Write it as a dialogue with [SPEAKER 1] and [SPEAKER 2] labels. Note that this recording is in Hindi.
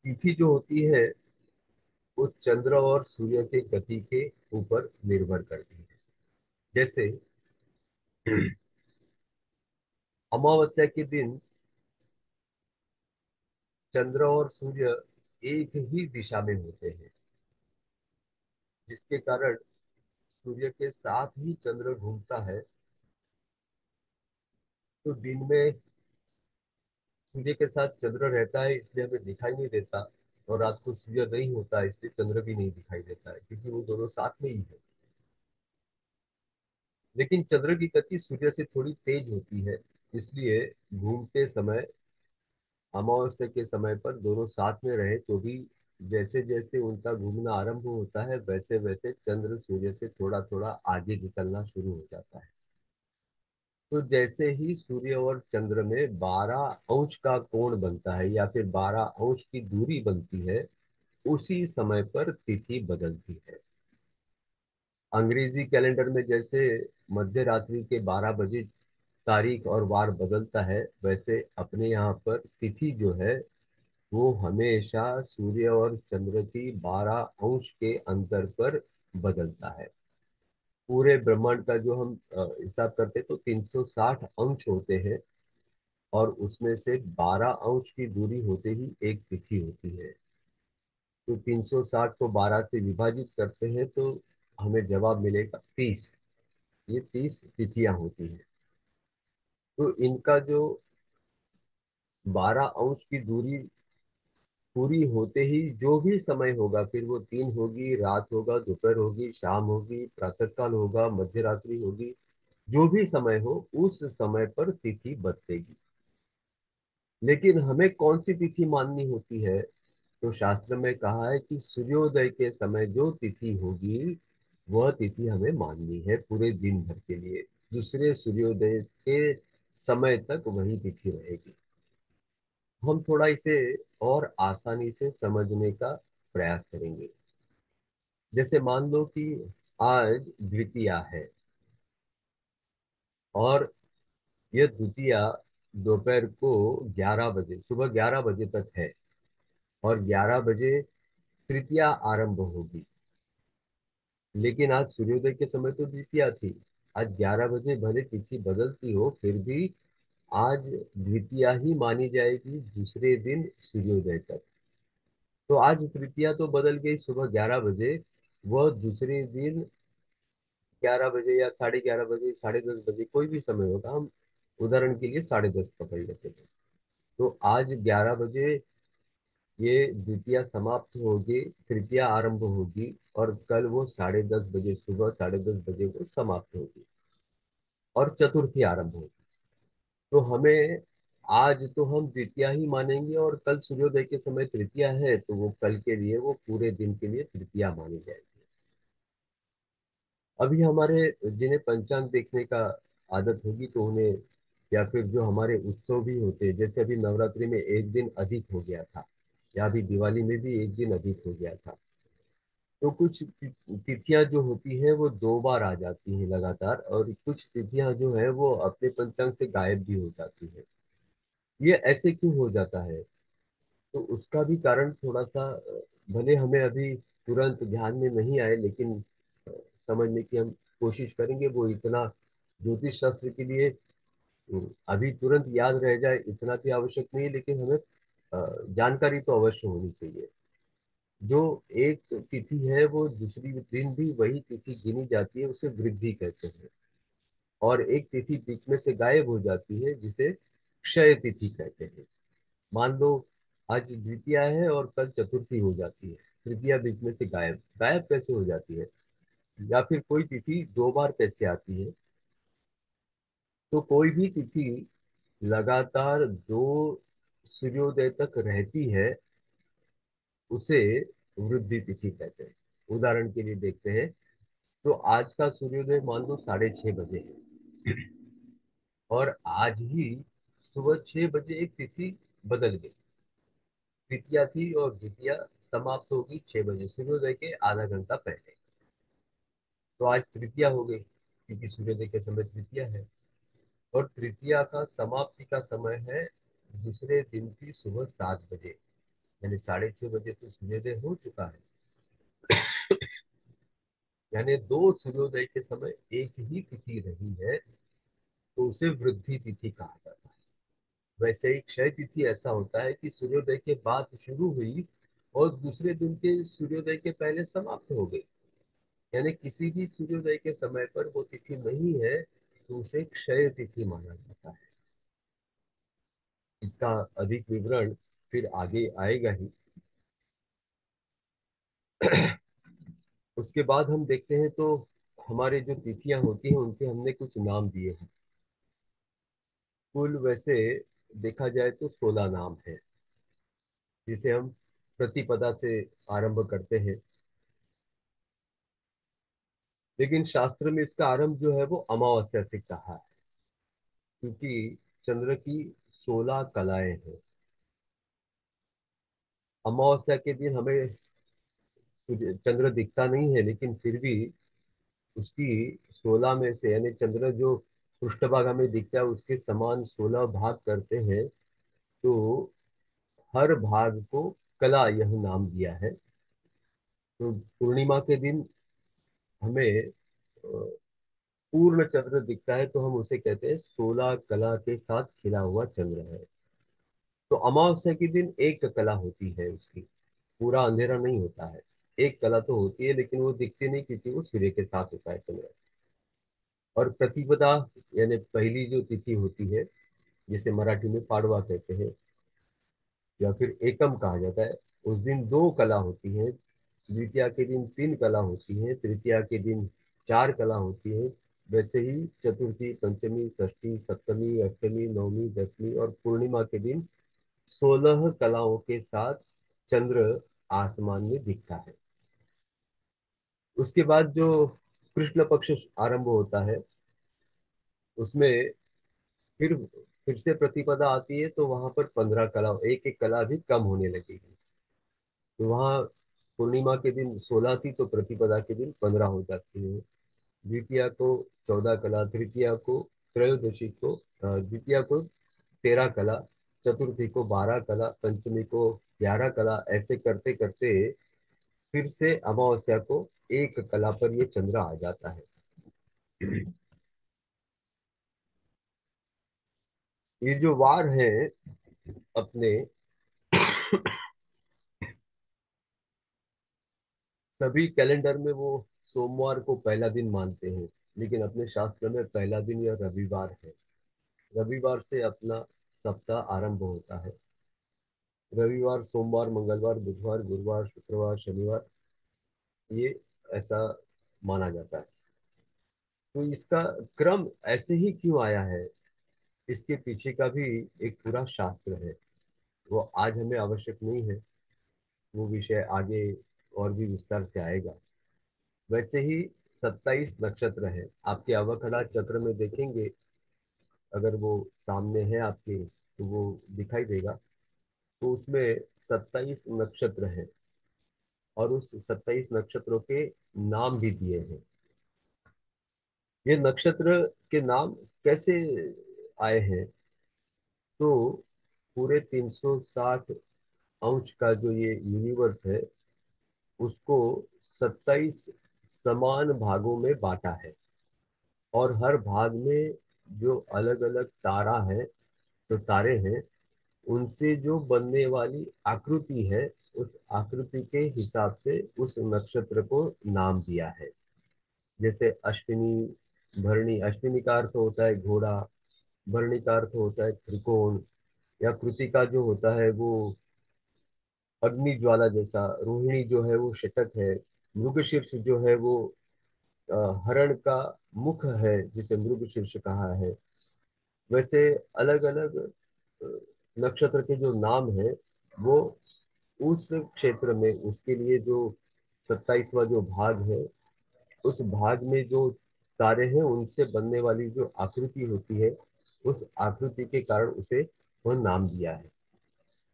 [SPEAKER 1] तिथि जो होती है वो चंद्र और सूर्य के गति के ऊपर निर्भर करती है। जैसे अमावस्या के दिन चंद्र और सूर्य एक ही दिशा में होते हैं, जिसके कारण सूर्य के साथ ही चंद्र घूमता है। तो दिन में सूर्य के साथ चंद्र रहता है इसलिए हमें दिखाई नहीं देता, और रात को सूर्य नहीं होता इसलिए चंद्र भी नहीं दिखाई देता है, क्योंकि वो दोनों साथ में ही है। लेकिन चंद्र की गति सूर्य से थोड़ी तेज होती है, इसलिए घूमते समय अमावस्या के समय पर दोनों साथ में रहे तो भी जैसे जैसे उनका घूमना आरंभ होता है वैसे वैसे चंद्र सूर्य से थोड़ा थोड़ा आगे निकलना शुरू हो जाता है। तो जैसे ही सूर्य और चंद्र में 12 अंश का कोण बनता है या फिर 12 अंश की दूरी बनती है, उसी समय पर तिथि बदलती है। अंग्रेजी कैलेंडर में जैसे मध्य रात्रि के 12 बजे तारीख और वार बदलता है, वैसे अपने यहाँ पर तिथि जो है वो हमेशा सूर्य और चंद्र की 12 अंश के अंतर पर बदलता है। पूरे ब्रह्मांड का जो हम हिसाब करते हैं तो 360 अंश होते हैं, और उसमें से 12 अंश की दूरी होते ही एक तिथि होती है। तो 360 को 12 से विभाजित करते हैं तो हमें जवाब मिलेगा 30। ये 30 तिथियां होती हैं। तो इनका जो 12 अंश की दूरी पूरी होते ही जो भी समय होगा, फिर वो दिन होगी, रात होगा, दोपहर होगी, शाम होगी, प्रातःकाल होगा, मध्य रात्रि होगी, जो भी समय हो उस समय पर तिथि बदलेगी। लेकिन हमें कौन सी तिथि माननी होती है? तो शास्त्र में कहा है कि सूर्योदय के समय जो तिथि होगी वह तिथि हमें माननी है पूरे दिन भर के लिए। दूसरे सूर्योदय के समय तक वही तिथि रहेगी। हम थोड़ा इसे और आसानी से समझने का प्रयास करेंगे। जैसे मान लो कि आज द्वितीया है, और यह द्वितीया दोपहर को 11 बजे, सुबह 11 बजे तक है, और 11 बजे तृतीया आरंभ होगी। लेकिन आज सूर्योदय के समय तो द्वितीया थी। आज 11 बजे भले तिथि बदलती हो, फिर भी आज द्वितीया ही मानी जाएगी दूसरे दिन सूर्योदय तक। तो आज तृतीया तो बदल गई सुबह 11 बजे, वह दूसरे दिन 11 बजे या साढ़े 11 बजे, साढ़े 10 बजे, कोई भी समय होगा, हम उदाहरण के लिए 10:30 पकड़ लेते हैं। तो आज 11 बजे ये द्वितीया समाप्त होगी, तृतीया आरंभ होगी, और कल वो 10:30 बजे, सुबह 10:30 बजे वो समाप्त होगी, और चतुर्थी आरंभ होगी। तो हमें आज तो हम द्वितीया ही मानेंगे, और कल सूर्योदय के समय तृतीया है तो वो कल के लिए, वो पूरे दिन के लिए तृतीया मानी जाएगी। अभी हमारे जिन्हें पंचांग देखने का आदत होगी तो उन्हें, या फिर जो हमारे उत्सव भी होते हैं, जैसे अभी नवरात्रि में एक दिन अधिक हो गया था, या अभी दिवाली में भी एक दिन अधिक हो गया था। तो कुछ तिथियां जो होती है वो 2 बार आ जाती हैं लगातार, और कुछ तिथियां जो है वो अपने पंचांग से गायब भी हो जाती है। ये ऐसे क्यों हो जाता है? तो उसका भी कारण थोड़ा सा भले हमें अभी तुरंत ध्यान में नहीं आए, लेकिन समझने की हम कोशिश करेंगे। वो इतना ज्योतिष शास्त्र के लिए अभी तुरंत याद रह जाए इतना भी आवश्यक नहीं है, लेकिन हमें जानकारी तो अवश्य होनी चाहिए। जो एक तिथि है वो दूसरी दिन भी वही तिथि गिनी जाती है, उसे वृद्धि कहते हैं। और एक तिथि बीच में से गायब हो जाती है जिसे क्षय तिथि कहते हैं। मान लो आज द्वितीया है और कल चतुर्थी हो जाती है, तृतीया बीच में से गायब, गायब कैसे हो जाती है? या फिर कोई तिथि 2 बार कैसे आती है? तो कोई भी तिथि लगातार 2 सूर्योदय तक रहती है उसे वृद्धि तिथि कहते हैं। उदाहरण के लिए देखते हैं, तो आज का सूर्योदय मान लो 6:30 बजे है, और आज ही सुबह 6 बजे एक तिथि बदल गई। तृतीया थी और द्वितीया समाप्त होगी 6 बजे, सूर्योदय के आधा घंटा पहले। तो आज तृतीया हो गई, क्योंकि सूर्योदय के समय तृतीया है, और तृतीया का समाप्ति का समय है दूसरे दिन की सुबह 7 बजे। यानी 6:30 बजे तो सूर्योदय हो चुका है। यानी दो सूर्योदय के समय एक ही तिथि रही है, तो उसे वृद्धि तिथि कहा जाता है। वैसे ही क्षय तिथि ऐसा होता है कि सूर्योदय के बाद शुरू हुई और दूसरे दिन के सूर्योदय के पहले समाप्त हो गई। यानी किसी भी सूर्योदय के समय पर वो तिथि नहीं है, तो उसे क्षय तिथि माना जाता है। इसका अधिक विवरण फिर आगे आएगा ही। उसके बाद हम देखते हैं तो हमारे जो तिथियां होती हैं उनके हमने कुछ नाम दिए हैं। कुल वैसे देखा जाए तो 16 नाम है, जिसे हम प्रतिपदा से आरंभ करते हैं। लेकिन शास्त्र में इसका आरंभ जो है वो अमावस्या से कहा है, क्योंकि चंद्र की 16 कलाएं हैं। अमावस्या के दिन हमें चंद्र दिखता नहीं है, लेकिन फिर भी उसकी 16 में से, यानी चंद्र जो पृष्ठभाग हमें दिखता है उसके समान 16 भाग करते हैं, तो हर भाग को कला यह नाम दिया है। तो पूर्णिमा के दिन हमें पूर्ण चंद्र दिखता है, तो हम उसे कहते हैं 16 कला के साथ खिला हुआ चंद्र है। तो अमावस्या के दिन एक कला होती है उसकी, पूरा अंधेरा नहीं होता है। एक कला तो होती है, लेकिन वो दिखती नहीं, क्योंकि वो सूर्य के साथ होता है चंद्र। और प्रतिपदा यानी पहली जो तिथि होती है, जिसे मराठी में पाडवा कहते हैं या फिर एकम कहा जाता है, उस दिन दो कला होती है। द्वितीया के दिन तीन कला होती है, तृतीया के दिन चार कला होती है। वैसे ही चतुर्थी, पंचमी, षष्ठी, सप्तमी, अष्टमी, नवमी, दसवीं और पूर्णिमा के दिन 16 कलाओं के साथ चंद्र आसमान में दिखता है। उसके बाद जो कृष्ण पक्ष आरंभ होता है, उसमें फिर से प्रतिपदा आती है, तो वहां पर 15 कला, एक एक कला भी कम होने लगेगी। तो वहाँ पूर्णिमा के दिन 16 थी, तो प्रतिपदा के दिन 15 हो जाती है। द्वितीया को 14 कला, तृतीया को, त्रयोदशी को, द्वितीया को 13 कला, चतुर्थी को 12 कला, पंचमी को 11 कला, ऐसे करते करते फिर से अमावस्या को एक कला पर ये चंद्र आ जाता है। ये जो वार है अपने, सभी कैलेंडर में वो सोमवार को पहला दिन मानते हैं, लेकिन अपने शास्त्र में पहला दिन यह रविवार है। रविवार से अपना सप्ताह आरंभ होता है। रविवार, सोमवार, मंगलवार, बुधवार, गुरुवार, शुक्रवार, शनिवार, ये ऐसा माना जाता है। तो इसका क्रम ऐसे ही क्यों आया है, इसके पीछे का भी एक पूरा शास्त्र है। वो आज हमें आवश्यक नहीं है, वो विषय आगे और भी विस्तार से आएगा। वैसे ही 27 नक्षत्र है, आपके अवकड़ा चक्र में देखेंगे, अगर वो सामने है आपके तो वो दिखाई देगा। तो उसमें 27 नक्षत्र हैं, और उस 27 नक्षत्रों के नाम भी दिए हैं। ये नक्षत्र के नाम कैसे आए हैं, तो पूरे 360 अंश का जो ये यूनिवर्स है, उसको 27 समान भागों में बांटा है। और हर भाग में जो अलग अलग तारा है, तो तारे हैं, उनसे जो बनने वाली आकृति है, उस आकृति के हिसाब से उस नक्षत्र को नाम दिया है। जैसे अश्विनी, भरणी, अश्विनी का अर्थ होता है घोड़ा, भरणी का अर्थ होता है त्रिकोण, या कृतिका जो होता है वो अग्नि ज्वाला जैसा, रोहिणी जो है वो शतक है, मृगशीर्ष जो है वो अ, हरण का मुख है, जिसे मृगशीर्ष कहा है। वैसे अलग अलग नक्षत्र के जो नाम है, वो उस क्षेत्र में उसके लिए जो 27वां जो भाग है, उस भाग में जो तारे हैं उनसे बनने वाली जो आकृति होती है, उस आकृति के कारण उसे वह नाम दिया है।